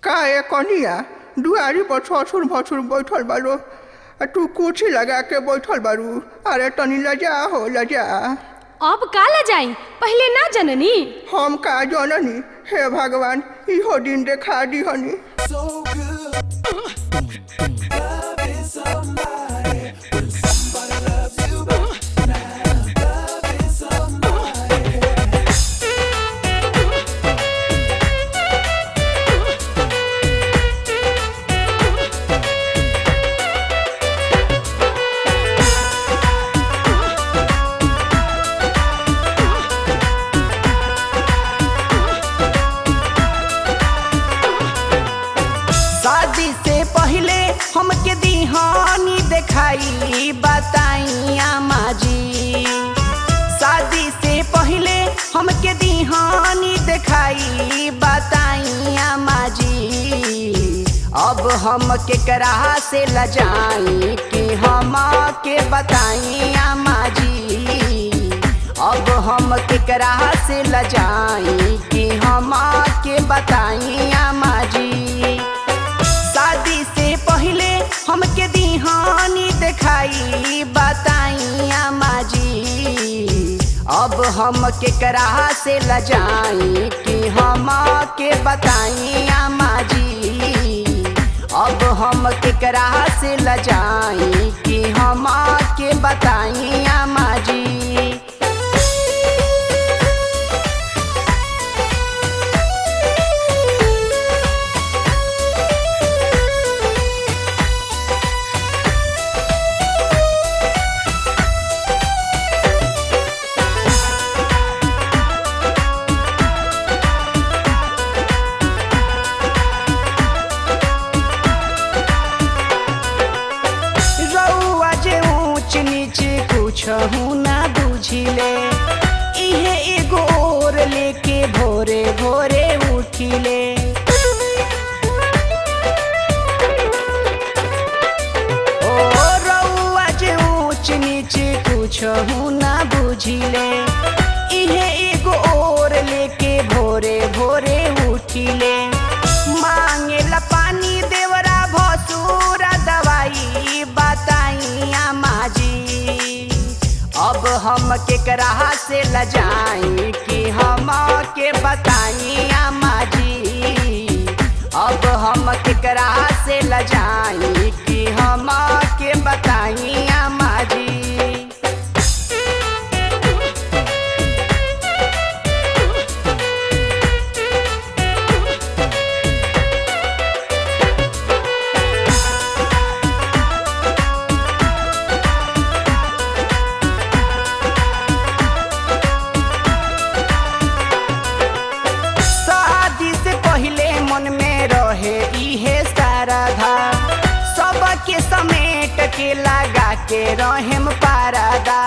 काहे कनिया दुआरी पर ससुर भसुर बैठल बारो तू कुर्सी लगा के बैठल बारू। अरे तनी लजा हो लजा। अब का लजाई पहले ना जननी। हम का जननी हे भगवान इहो दिन देखा दिहनी। हमके दीहानी देखाई बताई आमा जी। शादी से पहले हमके दीहानी देखाई बताई आमा जी। अब हम केकरा से लजाई कि हम के बताई आमा जी। अब हम केकरा से लजाई कि हम के बताई आमा जी। शादी से पहले हमके दीहानी देखाई बताई आमा जी। अब हम केकरा से लजाई कि हम के बताई आमा जी। अब हम केकरा से लजाई कि हम के बताई आमा जी। कुछहु ना बुझिले इहे एगो और लेके भोरे भोरे उठिले। ओ रउआ जे ऊंच नीच कुछहु ना बुझिले इहे एगो और लेके भोरे भोरे उठिले। मांगेला पानी देवरा भसुरा दवाई बताई आमा जी। अब हम केकरा से लजाई कि हम के बताई आमा जी। अब हम केकरा से लजाई कि हम के बताई आमा जी। सबके समेट के लगा के रहेम पारदा।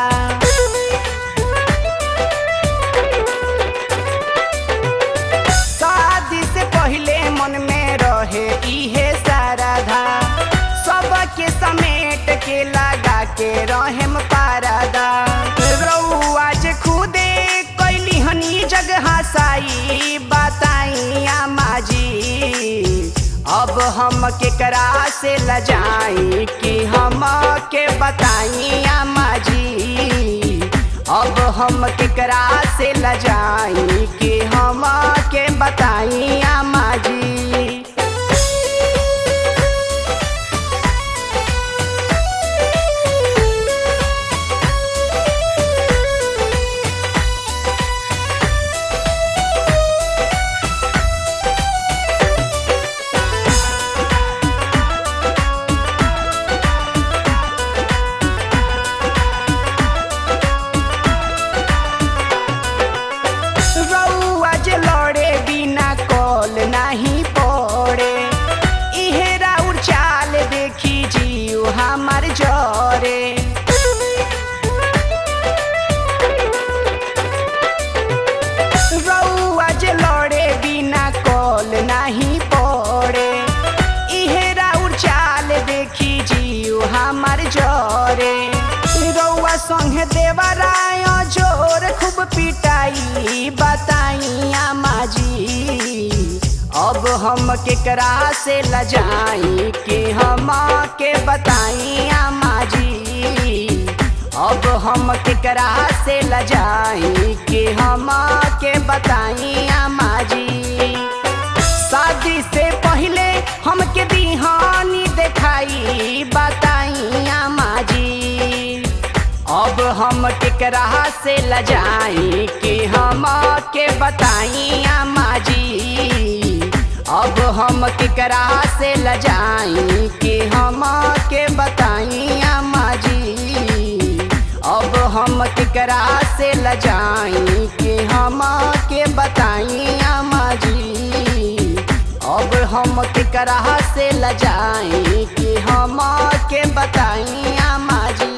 शादी से पहले मन में रहे इहे साराधा। सबके समेट के लगा के रहेम पारदा। रउआ जे खुदे कैली हनी जगह साई बताई आमा जी। अब हम केकरा से लजाई कि हम के बताई आमा जी। अब हम केकरा से लजाई कि हम के बताई आमा जी। हम केकरा से लजाई कि हम के बताई अम्मा जी। अब हम केकरा से लजाई कि हम के बताई अम्मा जी। शादी से पहले हमके दिहानी देखाई बताई अम्मा जी। अब हम केकरा से लजाई कि हम के बताई अम्मा जी। अब हम केकरा से लजाई कि हम के बताई अम्मा जी। अब हम केकरा से लजाई कि हम के बताई अम्मा जी। अब हम केकरा से लजाई कि हम के बताई अम्मा जी।